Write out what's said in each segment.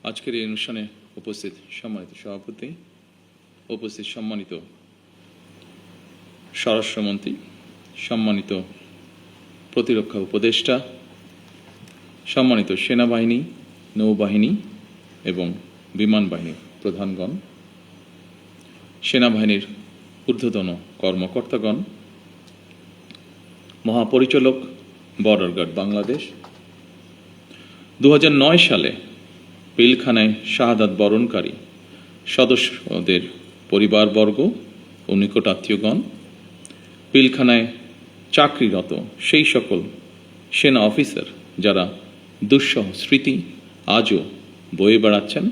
আজকের এই অনুষ্ঠানে উপস্থিত সম্মানিত সভাপতি, উপস্থিত সম্মানিত স্বরাষ্ট্রমন্ত্রী, সম্মানিত প্রতিরক্ষা উপদেষ্টা, সম্মানিত সেনাবাহিনী, নৌবাহিনী এবং বিমান বাহিনীর প্রধানগণ, সেনাবাহিনীর ঊর্ধ্বতন কর্মকর্তাগণ, মহাপরিচালক বর্ডার গার্ড বাংলাদেশ, 2009 সালে পিলখানায় শাহাদাত বরণকারী সদস্যদের পরিবারবর্গ ও নিকটাত্মীয়গণ, পিলখানায় চাকরিরত সেই সকল সেনা অফিসার যারা দুঃসহ স্মৃতি আজও বয়ে বেড়াচ্ছেন,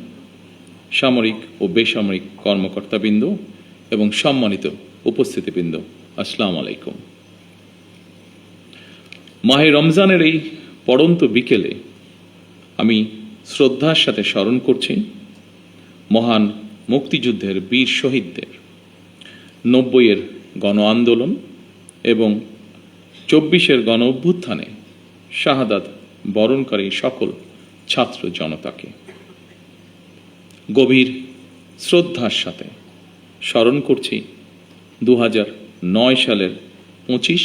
সামরিক ও বেসামরিক কর্মকর্তাবৃন্দ এবং সম্মানিত উপস্থিতিবৃন্দ, আসসালামু আলাইকুম। মাহে রমজানের এই পড়ন্ত বিকেলে আমি শ্রদ্ধার সাথে স্মরণ করছি মহান মুক্তিযুদ্ধের বীর শহীদদের, 90-এর গণ আন্দোলন এবং 24-এর গণ অভ্যুত্থানে শাহাদাত বরণকারী সকল ছাত্র জনতাকে গভীর শ্রদ্ধার সাথে স্মরণ করছি 2009 সালের 25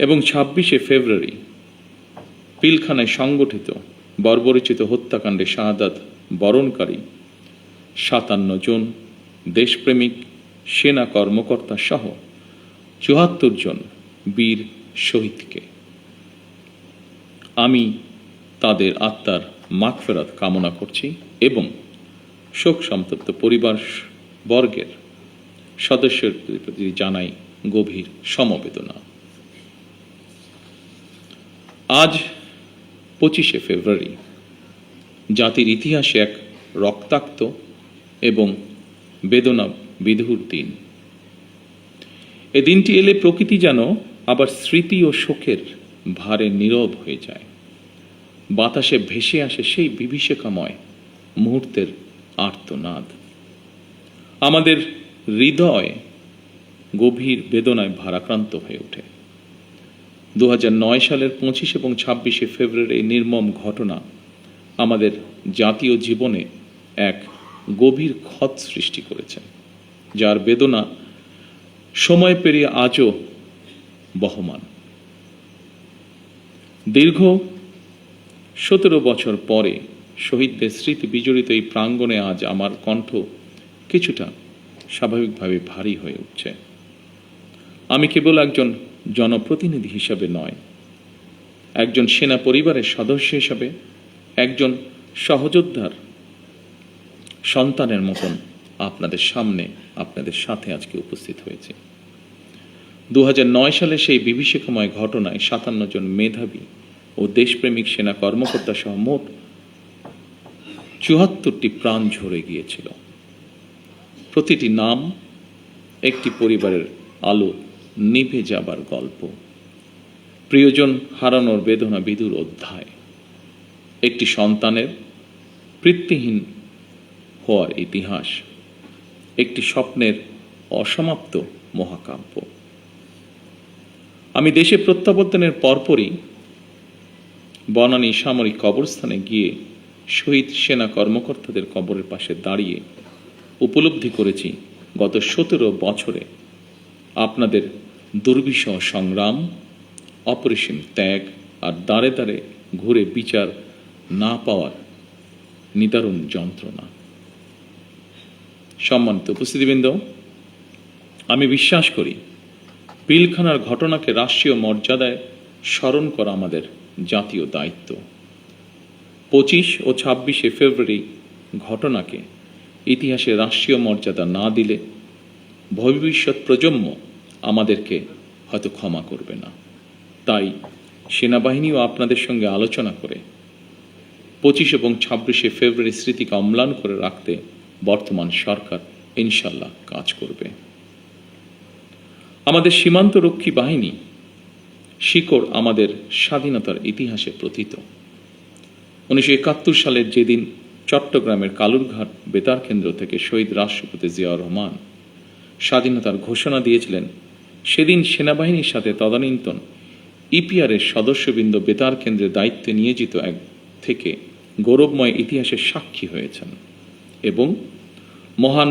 এবং 26শে ফেব্রুয়ারি পিলখানায় সংগঠিত বর্বরোচিত হত্যাকাণ্ডে শাহাদাত বরণকারী 57 জন দেশপ্রেমিক সেনা কর্মকর্তা সহ 74 জন বীর শহীদকে। আমি তাদের আত্মার মাগফিরাত কামনা করছি এবং শোক সন্তপ্ত পরিবার বর্গের সদস্যদের প্রতি জানাই গভীর সমবেদনা। আজ 25শে ফেব্রুয়ারি জাতির ইতিহাসে এক রক্তাক্ত এবং বেদনা বিধুর দিন। এ দিনটি এলে প্রকৃতি যেন আবার স্মৃতি ও শোকের ভারে নীরব হয়ে যায়। বাতাসে ভেসে আসে সেই বিভীষিকাময় মুহূর্তের আর্তনাদ। আমাদের হৃদয় গভীর বেদনায় ভারাক্রান্ত হয়ে ওঠে। 2009 সালের 25 এবং 26শে ফেব্রুয়ারি এই নির্মম ঘটনা আমাদের জাতীয় জীবনে এক গভীর ক্ষত সৃষ্টি করেছে, যার বেদনা সময় পেরিয়ে আজও বহমান। দীর্ঘ 17 বছর পরে শহীদদের স্মৃতি বিজড়িত এই প্রাঙ্গণে আজ আমার কণ্ঠ কিছুটা স্বাভাবিকভাবে ভারী হয়ে উঠছে। আমি কেবল একজন জনপ্রতিনিধি হিসাবে নয়, একজন সেনা পরিবারের সদস্য হিসাবে, একজন সহযোদ্ধার সন্তানের মতন আপনাদের সামনে, আপনাদের সাথে আজকে উপস্থিত হয়েছে। 2009 সালে সেই বিভীষিকাময় ঘটনায় 57 জন মেধাবী ও দেশপ্রেমিক সেনা কর্মকর্তা সহ মোট 74টি প্রাণ ঝরে গিয়েছিল। প্রতিটি নাম একটি পরিবারের আলো নিভে যাবার গল্প, প্রিয়জন হারানোর বেদনা বিধুর অধ্যায়, একটি সন্তানের পিতৃহীন হওয়ার ইতিহাস, একটি স্বপ্নের অসমাপ্ত মহাকাব্য। আমি দেশে প্রত্যাবর্তনের পরপরই বনানী সামরিক কবরস্থানে গিয়ে শহীদ সেনা কর্মকর্তাদের কবরের পাশে দাঁড়িয়ে উপলব্ধি করেছি গত 17 বছরে আপনাদের দুর্বিষহ সংগ্রাম, অপরিসীম ত্যাগ আর দাঁড়ে দাঁড়ে ঘুরে বিচার না পাওয়ার নিদারুণ যন্ত্রণা। সম্মানিত উপস্থিতিবৃন্দ, আমি বিশ্বাস করি পিলখানার ঘটনাকে রাষ্ট্রীয় মর্যাদায় স্মরণ করা আমাদের জাতীয় দায়িত্ব। 25 ও 26শে ফেব্রুয়ারি ঘটনাকে ইতিহাসে রাষ্ট্রীয় মর্যাদা না দিলে ভবিষ্যৎ প্রজন্ম আমাদেরকে হয়তো ক্ষমা করবে না। তাই সেনাবাহিনীও আপনাদের সঙ্গে আলোচনা করে 25 এবং 26শে ফেব্রুয়ারি স্মৃতিকে অম্লান করে রাখতে বর্তমান সরকার ইনশাল্লাহ কাজ করবে। আমাদের সীমান্ত রক্ষী বাহিনী শিকড় আমাদের স্বাধীনতার ইতিহাসে প্রথিত। 1971 সালের যেদিন চট্টগ্রামের কালুরঘাট বেতার কেন্দ্র থেকে শহীদ রাষ্ট্রপতি জিয়াউর রহমান স্বাধীনতার ঘোষণা দিয়েছিলেন, সেদিন সেনাবাহিনীর সাথে তদানীন্তন ইপিআর এর সদস্যবৃন্দ বেতার কেন্দ্রের দায়িত্বে নিয়োজিত এক থেকে গৌরবময় ইতিহাসের সাক্ষী হয়েছেন এবং মহান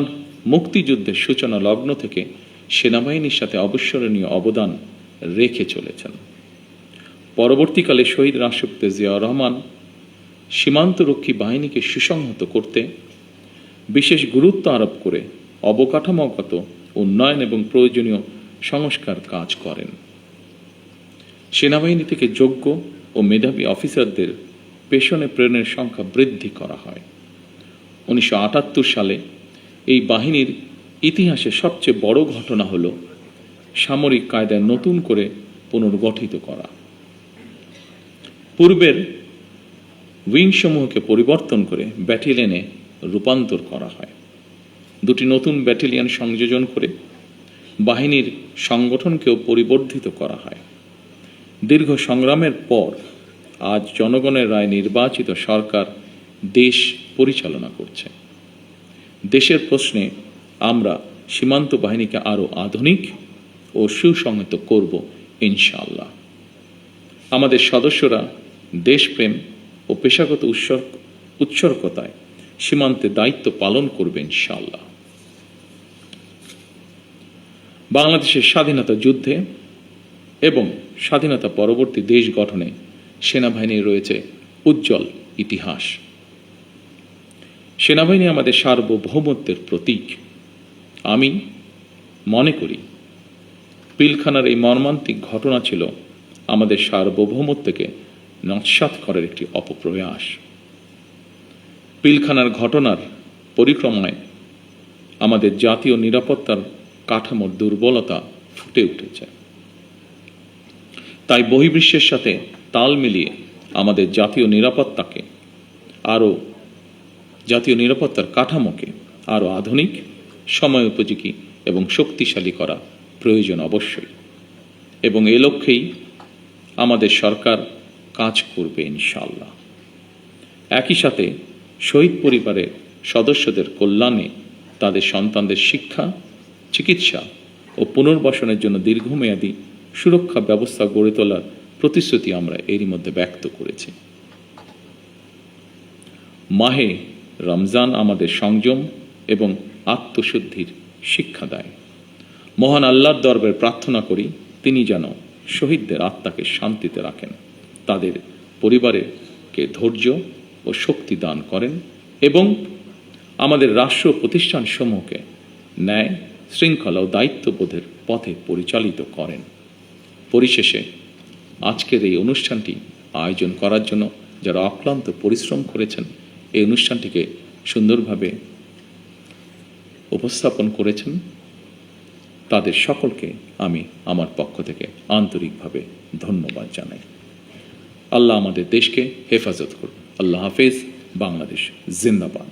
মুক্তিযুদ্ধের সূচনা লগ্ন থেকে সেনাবাহিনীর সাথে অবিস্মরণীয় অবদান রেখে চলেছেন। পরবর্তীকালে শহীদ রাষ্ট্রপতি জিয়াউর রহমান সীমান্তরক্ষী বাহিনীকে সুসংহত করতে বিশেষ গুরুত্ব আরোপ করে অবকাঠামোগত উন্নয়ন এবং প্রয়োজনীয় সংস্কার কাজ করেন। সেনাবাহিনী থেকে যোগ্য ও মেধাবী অফিসারদের পেশনে প্রেরণের সংখ্যা বৃদ্ধি করা হয়। 1978 সালে এই বাহিনীর ইতিহাসে সবচেয়ে বড় ঘটনা হল সামরিক কায়দায় নতুন করে পুনর্গঠিত করা। পূর্বের উইংসমূহকে পরিবর্তন করে ব্যাটালিয়নে রূপান্তর করা হয়। দুটি নতুন ব্যাটালিয়ন সংযোজন করে বাহিনীর সংগঠনকেও পরিবর্ধিত করা হয়। দীর্ঘ সংগ্রামের পর আজ জনগণের রায় নির্বাচিত সরকার দেশ পরিচালনা করছে। দেশের প্রশ্নে আমরা সীমান্ত বাহিনীকে আরও আধুনিক ও সুসংহত করব ইনশাআল্লাহ। আমাদের সদস্যরা দেশপ্রেম ও পেশাগত উৎসর্গতায় সীমান্তে দায়িত্ব পালন করবে ইনশাআল্লাহ। বাংলাদেশের স্বাধীনতা যুদ্ধে এবং স্বাধীনতা পরবর্তী দেশ গঠনে সেনাবাহিনীর রয়েছে উজ্জ্বল ইতিহাস। সেনাবাহিনী আমাদের সার্বভৌমত্বের প্রতীক। আমি মনে করি পিলখানার এই মর্মান্তিক ঘটনা ছিল আমাদের সার্বভৌমত্বকে নস্যাৎ করার একটি অপপ্রয়াস। পিলখানার ঘটনার পরিক্রমায় আমাদের জাতীয় নিরাপত্তার কাঠামোর দুর্বলতা ফুটে উঠেছে। তাই বহির্বিশ্বের সাথে তাল মিলিয়ে আমাদের জাতীয় নিরাপত্তার কাঠামোকে আরও আধুনিক, সময় উপযোগী এবং শক্তিশালী করা প্রয়োজন অবশ্যই, এবং এ লক্ষ্যেই আমাদের সরকার কাজ করবে ইনশাআল্লাহ। একই সাথে শহীদ পরিবারের সদস্যদের কল্যাণে তাদের সন্তানদের শিক্ষা, চিকিৎসা ও পুনর্বাসনের জন্য দীর্ঘমেয়াদী সুরক্ষা ব্যবস্থা গড়ে তোলার প্রতিশ্রুতি আমরা এরই মধ্যে ব্যক্ত করেছি। মাহে রমজান আমাদের সংযম এবং আত্মশুদ্ধির শিক্ষা দেয়। মহান আল্লাহর দরবারে প্রার্থনা করি তিনি যেন শহীদদের আত্মাকে শান্তিতে রাখেন, তাদের পরিবারকে ধৈর্য ও শক্তি দান করেন এবং আমাদের রাষ্ট্র প্রতিষ্ঠানসমূহকে ন্যায়, শৃঙ্খলা ও দায়িত্ববোধের পথে পরিচালিত করেন। পরিশেষে আজকের এই অনুষ্ঠানটি আয়োজন করার জন্য যারা অক্লান্ত পরিশ্রম করেছেন, এই অনুষ্ঠানটিকে সুন্দরভাবে উপস্থাপন করেছেন, তাদের সকলকে আমি আমার পক্ষ থেকে আন্তরিকভাবে ধন্যবাদ জানাই। আল্লাহ আমাদের দেশকে হেফাজত করুন। আল্লাহ হাফেজ। বাংলাদেশ জিন্দাবাদ।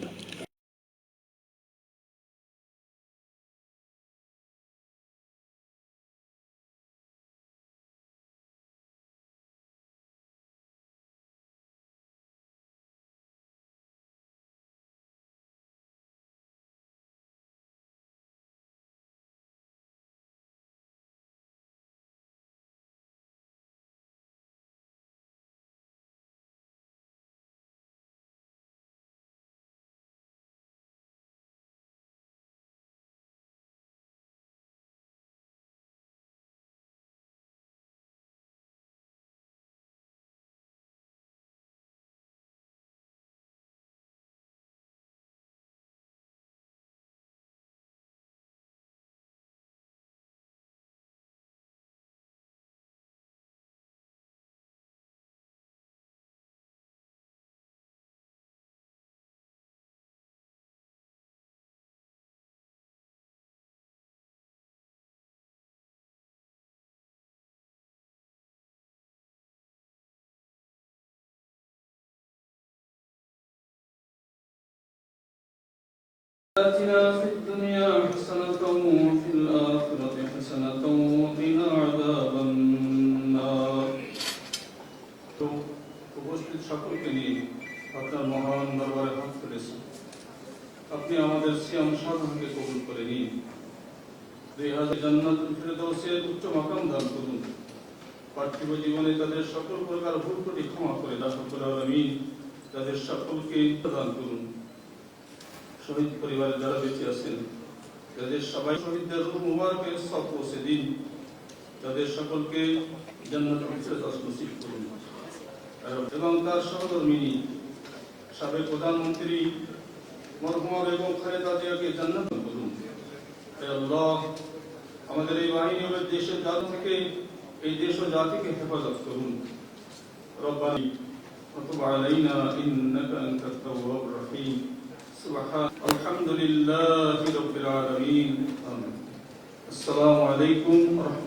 آتنا في الدنيا حسنة وفي الآخرة حسنة وقنا عذاب النار। তো উপস্থিত সকলকে নিয়ে আপনার মহান দরবারে হাত তুলেছি। আপনি আমাদের সিয়াম সাধনকে কবুল করে নিন। 2000 জান্নাতুল ফিরদাউসের উচ্চ মাকাম দান করুন। পার্থিব জীবনে তাদের সকল প্রকার ভুল ত্রুটি ক্ষমা করে দান করুন আমিন। তাদের সকলকে প্রদান করুন। শহীদ পরিবারের যারা বেঁচে আছেন তাদের সবাই শহীদদের রূহ মুবারকের সওয়াব পৌঁছে দিন। তাদের সকলকে জান্নাতুল ফিরদাউস নসিব করুন। এবং তার সহধর্মিনী সাবেক প্রধানমন্ত্রী মরহুমা বেগম খালেদা জিয়াকে জান্নাত দান করুন। হে আল্লাহ, আমাদের এই বাহিনী ও দেশের জাত থেকে এই দেশ ও জাতিকে হেফাজত করুন। রব্বানা وتب علينا إنك أنت التواب الرحيم الحمد لله رب العالمين. السلام عليكم ورحمة